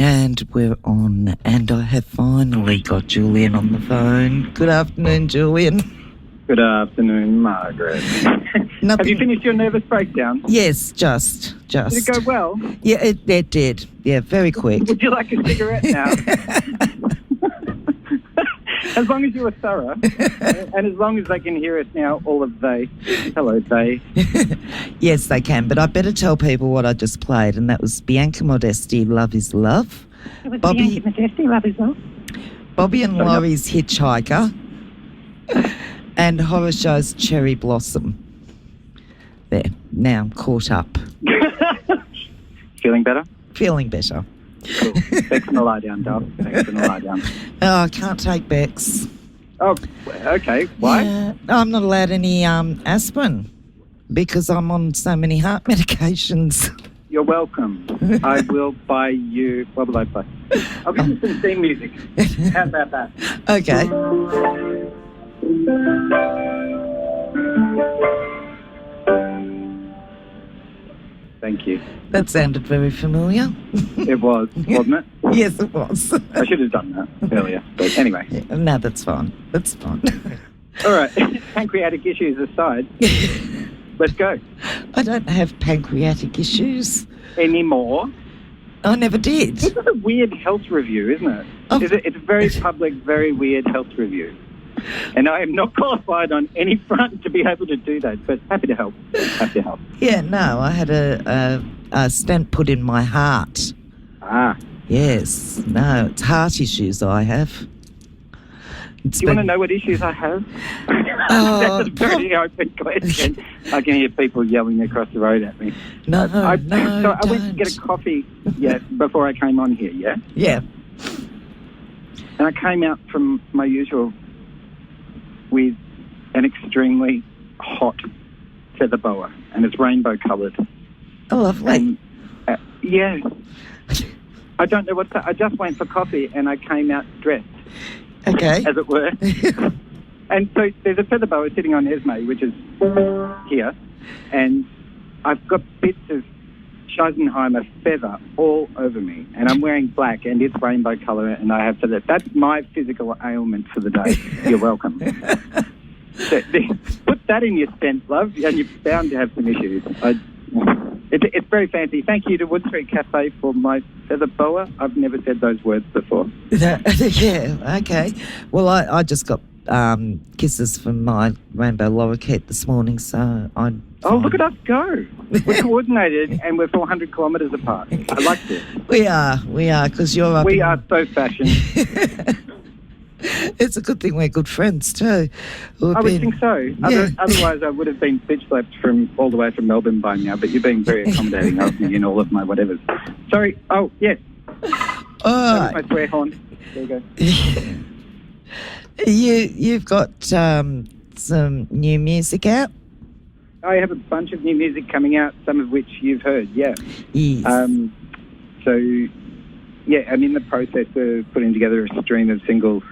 And we're on, and I have finally got Julian on the phone. Good afternoon, Julian. Good afternoon, Margaret. Have you finished your nervous breakdown? Yes, just. Did it go well? Yeah, it did. Yeah, very quick. Would you like a cigarette now? As long as you were thorough, and as long as they can hear us now, all of they. Hello, they. Yes, they can, but I better tell people what I just played, and that was Bianca Modesti, Love is Love. It was Bianca Modesti, Love is Love. Bobby and Laurie's Hitchhiker, and Horrorshow's Cherry Blossom. There, now I'm caught up. Feeling better? Feeling better. Cool. Beck's gonna lie down, Dove. Beck's gonna lie down. Oh, I can't take Beck's. Oh, okay. Why? Yeah, I'm not allowed any aspirin because I'm on so many heart medications. You're welcome. I will buy you... What will I buy? I'll give you some theme music. How about that? Okay. Thank you. That sounded very familiar. It was, wasn't it? Yes, it was. I should have done that earlier. But anyway. Yeah, no, that's fine. That's fine. All right. Pancreatic issues aside, let's go. I don't have pancreatic issues. Anymore? I never did. This is a weird health review, isn't it? It's a very public, very weird health review. And I am not qualified on any front to be able to do that, but happy to help. Happy to help. Yeah, no, I had a stent put in my heart. Ah. Yes. No, it's heart issues I have. Do you want to know what issues I have? That's a very open question. I can hear people yelling across the road at me. No, So I don't. went to get a coffee before I came on here, yeah? Yeah. And I came out from my usual with an extremely hot feather boa, and it's rainbow coloured. Oh, lovely. And, yeah. I don't know what to... I just went for coffee and I came out dressed. Okay. As it were. And so there's a feather boa sitting on Esme, which is here, and I've got bits of Scheisenheimer feather all over me, and I'm wearing black, and it's rainbow colour, and I have feather. That's my physical ailment for the day. You're welcome. Put that in your stent, love, and you're bound to have some issues. It's very fancy. Thank you to Wood Street Cafe for my feather boa. I've never said those words before. Yeah, okay. Well, I just got kisses from my rainbow lorikeet this morning, so I'm... Oh, look at us go. We're coordinated and we're 400 kilometres apart. I like this. We are, because you're up We are so fashioned. It's a good thing we're good friends too. I would think so. Yeah. Otherwise, I would have been bitch-slapped from all the way from Melbourne by now, but you're being very accommodating of me in all of my whatevers. Sorry. Oh, yes. That was my swear horn. There you go. You've got some new music out? I have a bunch of new music coming out, some of which you've heard, yeah. Yes. So, yeah, I'm in the process of putting together a stream of singles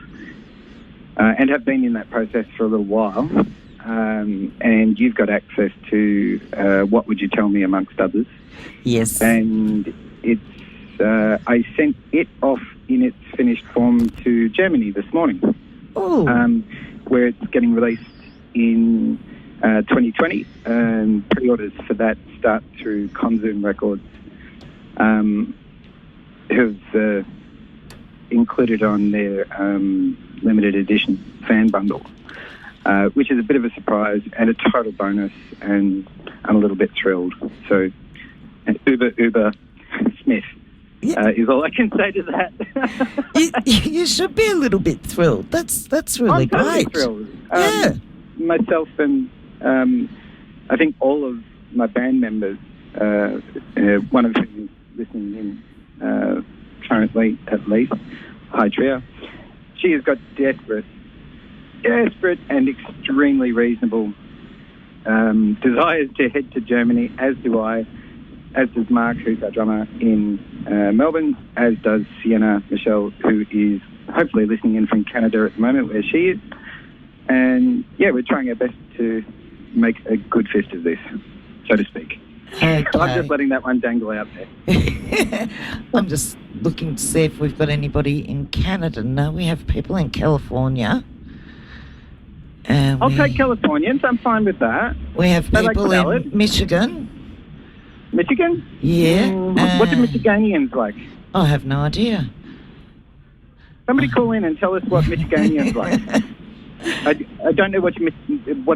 and have been in that process for a little while. And you've got access to What Would You Tell Me, amongst others. Yes. And it's I sent it off in its finished form to Germany this morning. Oh. Where it's getting released in 2020. Pre-orders for that start through Conzoom Records, who've included on their limited edition fan bundle, which is a bit of a surprise and a total bonus, and I'm a little bit thrilled. So, Uber Smith. Yeah. Is all I can say to that. you should be a little bit thrilled. That's really I'm totally great. Thrilled. Yeah. Myself and I think all of my band members, one of whom is listening in currently at least, Petria, she has got desperate and extremely reasonable desires to head to Germany, as do I. As does Mark, who's our drummer in Melbourne, as does Sienna Michelle, who is hopefully listening in from Canada at the moment, where she is. And, yeah, we're trying our best to make a good fist of this, so to speak. Okay. I'm just letting that one dangle out there. I'm just looking to see if we've got anybody in Canada. No, we have people in California. I'll take Californians. I'm fine with that. We have They like people the ballad. in Michigan. Michigan? Yeah. What do Michiganians like? I have no idea. Somebody call in and tell us what Michiganians like. I don't know what a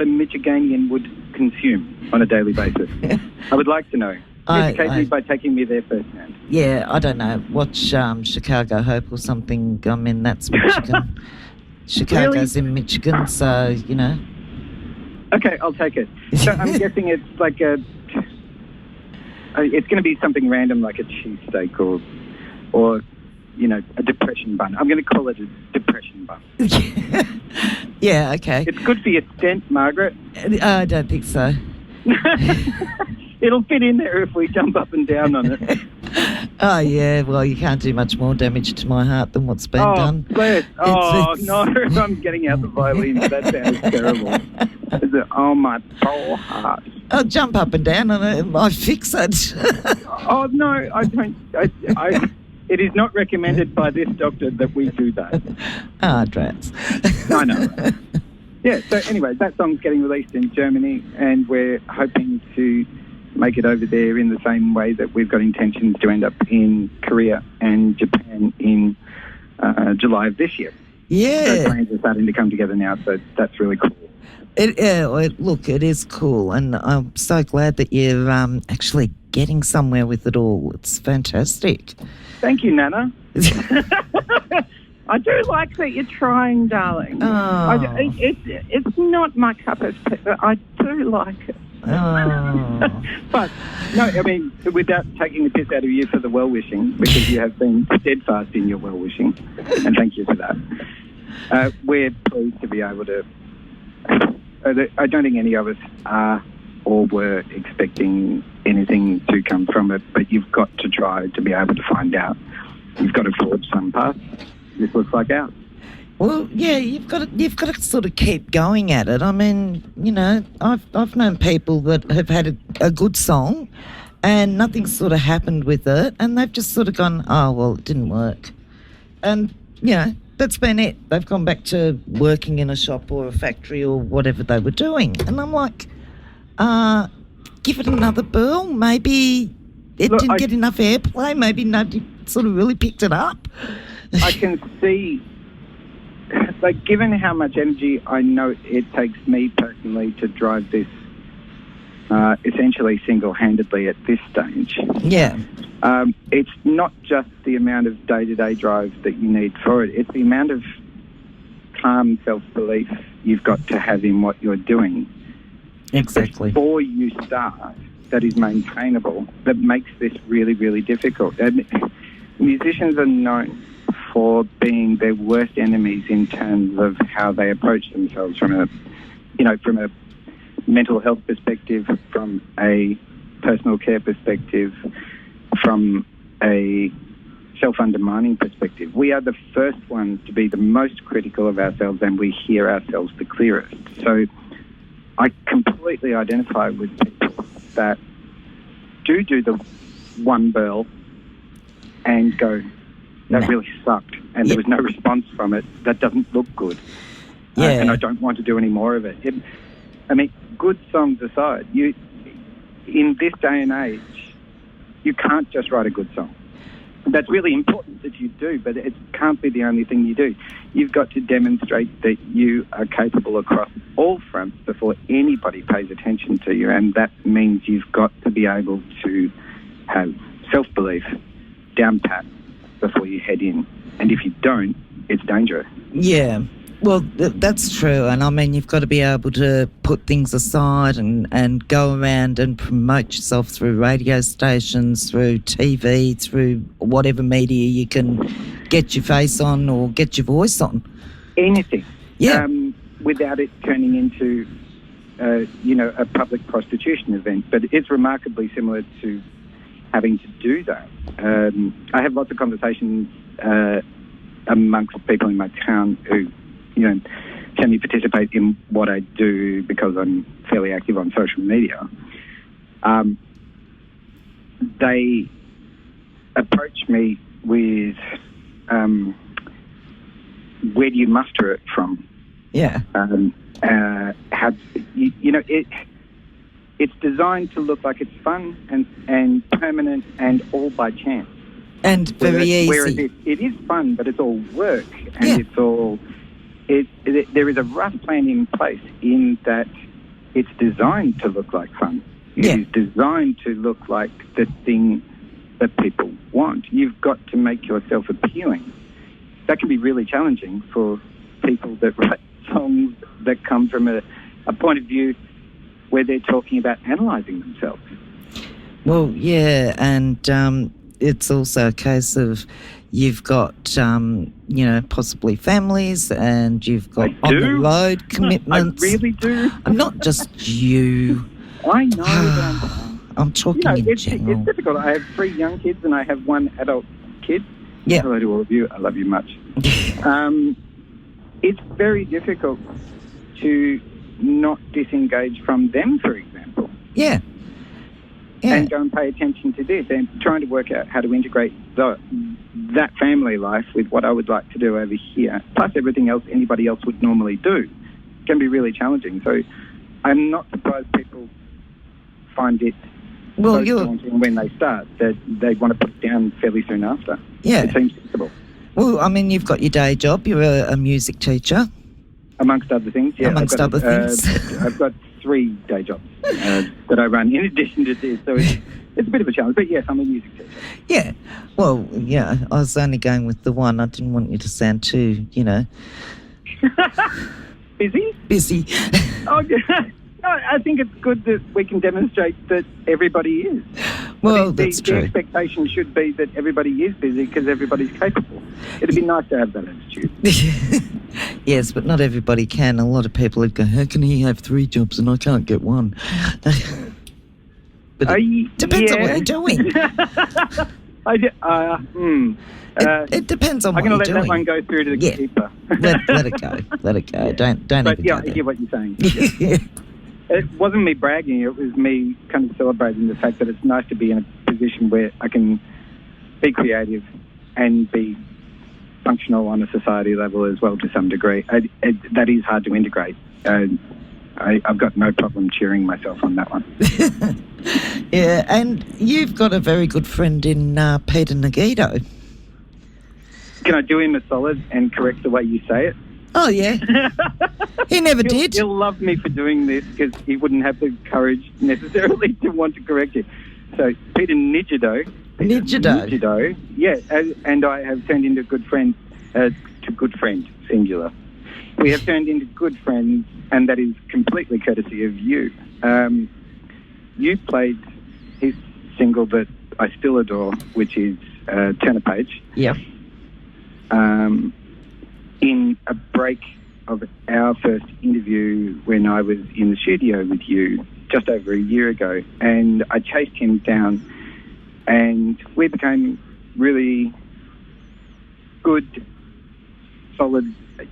Michiganian would consume on a daily basis. I would like to know. Educate me by taking me there firsthand. Yeah, I don't know. Watch Chicago Hope or something. I mean, that's Michigan. Chicago's in Michigan, so, you know. Okay, I'll take it. So I'm guessing it's like it's going to be something random like a cheesesteak or you know, a depression bun. I'm going to call it a depression bun. Yeah, okay. It's good for your stent, Margaret. I don't think so. It'll fit in there if we jump up and down on it. Oh, yeah, well, you can't do much more damage to my heart than what's been done. Bless. No, I'm getting out the violin. That sounds terrible. Oh, my poor heart. I'll jump up and down on it. I fix it. Oh, no, I don't. It is not recommended by this doctor that we do that. Drats. I know. Yeah, so anyway, that song's getting released in Germany, and we're hoping to make it over there in the same way that we've got intentions to end up in Korea and Japan in July of this year. Yeah. So plans are starting to come together now, so that's really cool. Look, it is cool, and I'm so glad that you're actually getting somewhere with it all. It's fantastic. Thank you, Nana. I do like that you're trying, darling. Oh. It's not my cup of tea, but I do like it. Oh. But, no, I mean, without taking the piss out of you for the well-wishing, because you have been steadfast in your well-wishing, and thank you for that. We're pleased to be able to... I don't think any of us are or were expecting anything to come from it, but you've got to try to be able to find out. You've got to forge some path. This looks like ours. Well, yeah, you've got to sort of keep going at it. I mean, you know, I've known people that have had a good song and nothing's sort of happened with it, and they've just sort of gone, oh, well, it didn't work. And, you know, that's been it. They've gone back to working in a shop or a factory or whatever they were doing. And I'm like, give it another burl. Maybe it didn't get enough airplay. Maybe nobody sort of really picked it up. I can see, like, given how much energy I know it takes me personally to drive this essentially single-handedly at this stage. Yeah. It's not just the amount of day-to-day drive that you need for it. It's the amount of calm self-belief you've got to have in what you're doing. Exactly. Before you start, that is maintainable, that makes this really, really difficult. And musicians are known for being their worst enemies in terms of how they approach themselves from a mental health perspective, from a personal care perspective, from a self-undermining perspective. We are the first ones to be the most critical of ourselves, and we hear ourselves the clearest. So I completely identify with people that do the one burl and go, that really sucked, and there was no response from it. That doesn't look good. Yeah. And I don't want to do any more of it. I mean, good songs aside, in this day and age, you can't just write a good song. That's really important that you do, but it can't be the only thing you do. You've got to demonstrate that you are capable across all fronts before anybody pays attention to you, and that means you've got to be able to have self-belief down pat before you head in. And if you don't, it's dangerous. Yeah. Well, that's true. And I mean, you've got to be able to put things aside and go around and promote yourself through radio stations, through TV, through whatever media you can get your face on or get your voice on. Anything. Yeah. Without it turning into, a public prostitution event. But it's remarkably similar to having to do that. I have lots of conversations amongst people in my town who, can you participate in what I do because I'm fairly active on social media. they approach me with, where do you muster it from? Yeah. It's designed to look like it's fun and permanent and all by chance. And very easy. Whereas it is fun, but it's all work, and it's all. There is a rough plan in place in that it's designed to look like fun. It is designed to look like the thing that people want. You've got to make yourself appealing. That can be really challenging for people that write songs that come from a point of view where they're talking about analysing themselves. Well, yeah, and it's also a case of you've got, possibly families, and you've got on-the-road commitments. I really do. I'm not just you. I know that I'm talking in general. It's difficult. I have 3 young kids and I have 1 adult kid. Yeah. Hello to all of you. I love you much. It's very difficult to not disengage from them, for example. Yeah. And go and pay attention to this, and trying to work out how to integrate that family life with what I would like to do over here, plus everything else anybody else would normally do, can be really challenging. So I'm not surprised people find it so daunting when they start, that they want to put it down fairly soon after. Yeah. It seems sensible. Well, I mean, you've got your day job. You're a music teacher. Amongst other things, yeah. Amongst other things. I've got 3 day jobs that I run in addition to this, so it's a bit of a challenge. But yes, I'm a music teacher. Yeah. Well, yeah, I was only going with the one. I didn't want you to sound too, Busy? Busy. Oh, no, I think it's good that we can demonstrate that everybody is. Well, that's true. The expectation should be that everybody is busy because everybody's capable. It'd be nice to have that attitude. Yes, but not everybody can. A lot of people go, how can he have 3 jobs and I can't get 1? But it depends on what you're doing. It depends on what you're doing. I'm going to let that one go through to the keeper. Let it go. Let it go. Don't but even go I there. hear what you're saying. Yeah. It wasn't me bragging. It was me kind of celebrating the fact that it's nice to be in a position where I can be creative and be functional on a society level as well to some degree. That is hard to integrate. I've got no problem cheering myself on that one. Yeah, and you've got a very good friend in Pete Nigido. Can I do him a solid and correct the way you say it? Oh, yeah. He never did. He'll love me for doing this because he wouldn't have the courage necessarily to want to correct it. So, Pete Nigido. Nigido. Yeah, and I have turned into good friends, singular. We have turned into good friends, and that is completely courtesy of you. You played his single that I still adore, which is Turn a Page. Yeah. In a break of our first interview when I was in the studio with you just over a year ago, and I chased him down, and we became really good, solid,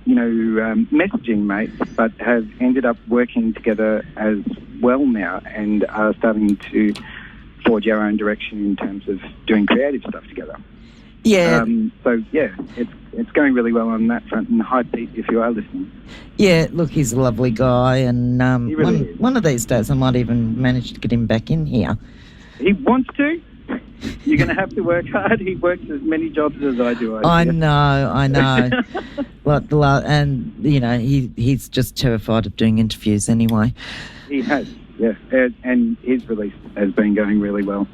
messaging mates, but have ended up working together as well now and are starting to forge our own direction in terms of doing creative stuff together. Yeah. It's going really well on that front. And hi, Pete, if you are listening. Yeah, look, he's a lovely guy, and he really is. One of these days I might even manage to get him back in here. He wants to. You're going to have to work hard. He works as many jobs as I do. I know. And he's just terrified of doing interviews anyway. He has, yeah, and his release has been going really well.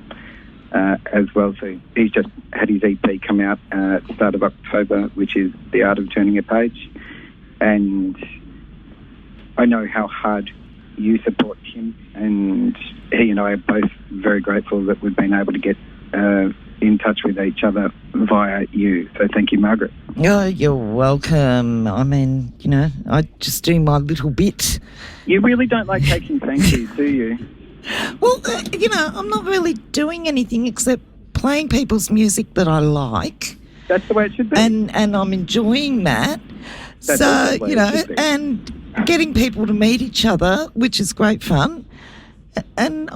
As well, so he's just had his EP come out at the start of October, which is The Art of Turning a Page, and I know how hard you support him, and he and I are both very grateful that we've been able to get in touch with each other via you. So thank you, Margaret. Oh, you're welcome. I mean, I just do my little bit. You really don't like taking thank yous, do you? Well, I'm not really doing anything except playing people's music that I like. That's the way it should be. And I'm enjoying that. That's so, and getting people to meet each other, which is great fun. And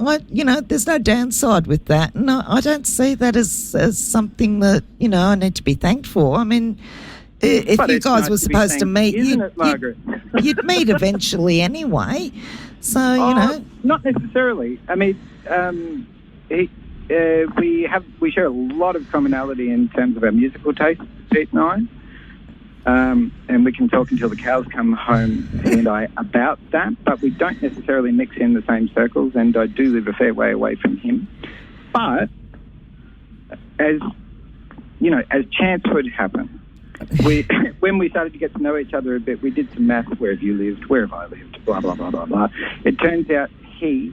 there's no downside with that. And I don't see that as something that, I need to be thanked for. I mean, if But you it's guys nice were to be supposed to thanked, meet, isn't it, Margaret? you'd meet eventually anyway. So, Not necessarily. I mean, we share a lot of commonality in terms of our musical tastes, Pete and I. And we can talk until the cows come home, he and I, about that, but we don't necessarily mix in the same circles, and I do live a fair way away from him. But as chance would happen, when we started to get to know each other a bit, we did some math. Where have you lived? Where have I lived? Blah, blah, blah, blah, blah. It turns out he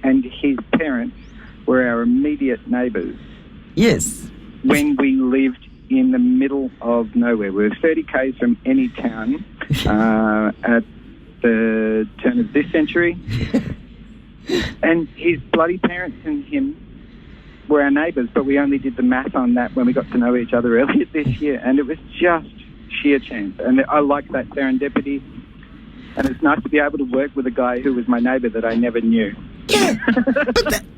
and his parents were our immediate neighbours. yes. When we lived in the middle of nowhere. We were 30 k's from any town at the turn of this century. And his bloody parents and him were our neighbours, but we only did the math on that when we got to know each other earlier this year, and it was just sheer chance. And I like that serendipity, and it's nice to be able to work with a guy who was my neighbour that I never knew. Yeah,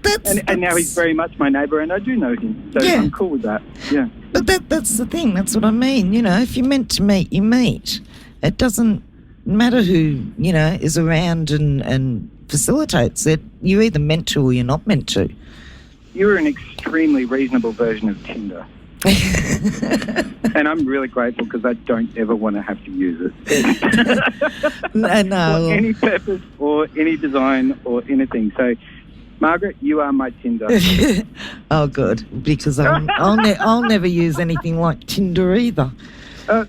but and now he's very much my neighbour, and I do know him, so Yeah. I'm cool with that. Yeah. But that's the thing. That's what I mean. If you're meant to meet, you meet. It doesn't matter who is around and facilitates it. You're either meant to or you're not meant to. You're an extremely reasonable version of Tinder. And I'm really grateful because I don't ever want to have to use it. No. For any purpose or any design or anything. So, Margaret, you are my Tinder. Oh, good, because I'll never use anything like Tinder either.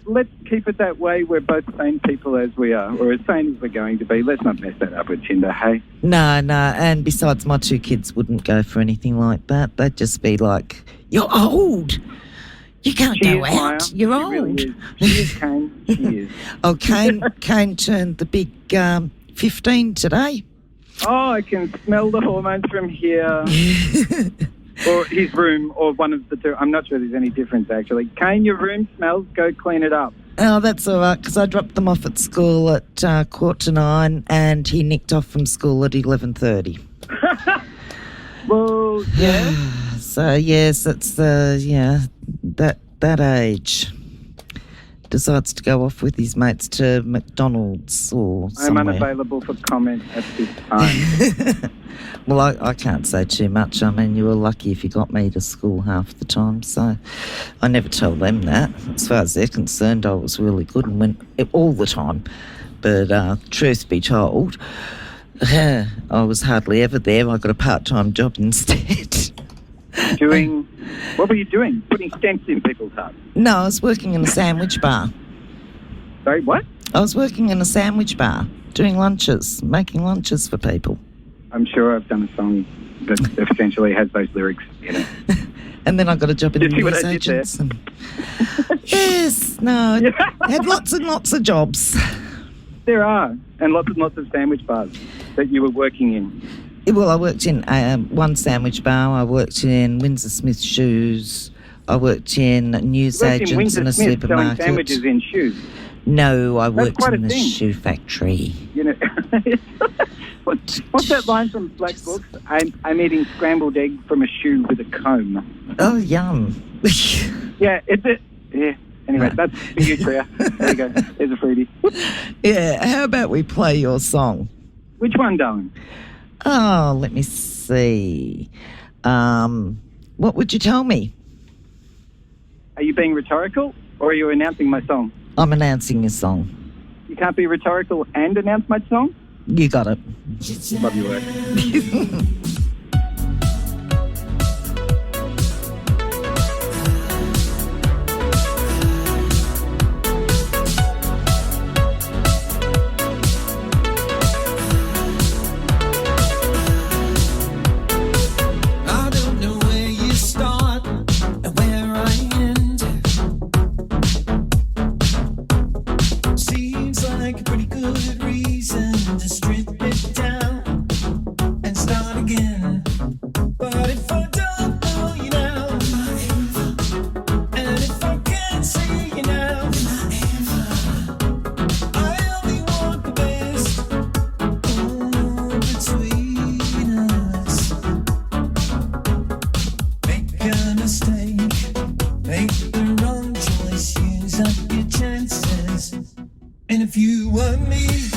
Let's keep it that way. We're both sane people as we are, or as sane as we're going to be. Let's not mess that up with Tinder, hey? No, and besides, my two kids wouldn't go for anything like that. They'd just be like, "You're old. You can't go out. Maya. You're She old." really is. She is, Kane. She is. Oh, Kane turned the big 15 today. Oh, I can smell the hormones from here. Or his room, or one of the two. I'm not sure there's any difference, actually. Kane, your room smells. Go clean it up. Oh, that's all right, because I dropped them off at school at 8:45, and he nicked off from school at 11:30. Well, yeah. So, yes, it's that age. Decides to go off with his mates to McDonald's or somewhere. I'm unavailable for comment at this time. Well, I can't say too much. I mean, you were lucky if you got me to school half the time, so I never tell them that. As far as they're concerned, I was really good and went all the time. But truth be told, I was hardly ever there. I got a part-time job instead. What were you doing? Putting stents in people's hearts? No, I was working in a sandwich bar. Sorry, what? I was working in a sandwich bar, doing lunches, making lunches for people. I'm sure I've done a song that essentially has those lyrics in it. And then I got a job in the Did you see what news I did there? agents. Yes, no, I had lots and lots of jobs. There are, and lots and lots of sandwich bars that you were working in. Well, I worked in one sandwich bar. I worked in Windsor Smith Shoes. I worked in news agents in a selling supermarket. sandwiches in shoes. No, I That's worked quite in a the thing. shoe factory. You know, what's that line from Black Books? I'm eating scrambled egg from a shoe with a comb. Oh, yum. Yeah, it's it. Yeah. Anyway, No. that's for you, Tria. There you go. There's a freebie. Yeah, how about we play your song? Which one, darling? Oh, let me see. What would you tell me? Are you being rhetorical, or are you announcing my song? I'm announcing your song. You can't be rhetorical and announce my song? You got it. Love your work. I don't know where you start and where I end. Seems like a pretty good reason to strip it down and start again. you and me.